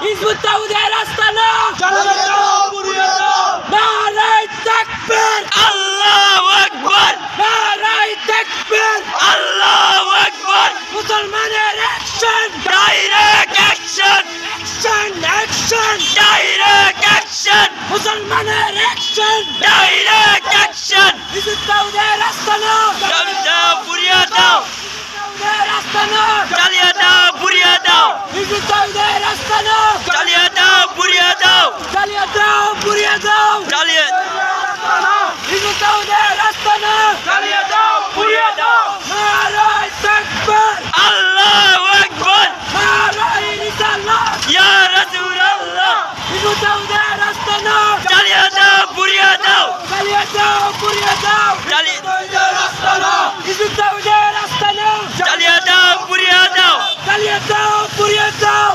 Hizb ut তাওহীদের আস্তানা নারায়ে তাকবীর আল্লাহু আকবার নারায়ে তাকবীর আল্লাহু আকবার মুসলমানের action direct action action action direct action মুসলমানের অ্যাকশন ডাইরেক্ট অ্যাকশন হিজবুত তাওহীদের আস্তানা দাও পুরিয়া দাও তাওহীদের আস্তানা চালিয়ে দাও পুরিয়া দাও হিজবুত তাওহীদের আস্তানা চালিয়ে দাও পুরিয়া দাও চালিয়ে দাও পুড়িয়ে দাও চালিয়ে হিজবুত তাওহীদের আস্তানা চালিয়ে দাও পুরিয়া দাও নারায়ে তাকবীর আল্লাহু আকবার নারায়ে রিসালাত ইয়া রাসূলুল্লাহ হিজবুত তাওহীদের আস্তানা চালিয়ে দাও পুরিয়া দাও চালিয়ে দাও পুড়িয়ে দাও চালিয়ে হিজবুত তাওহীদের আস্তানা চালিয়ে দাও পুরিয়া দাও চালিয়ে দাও পুড়িয়ে দাও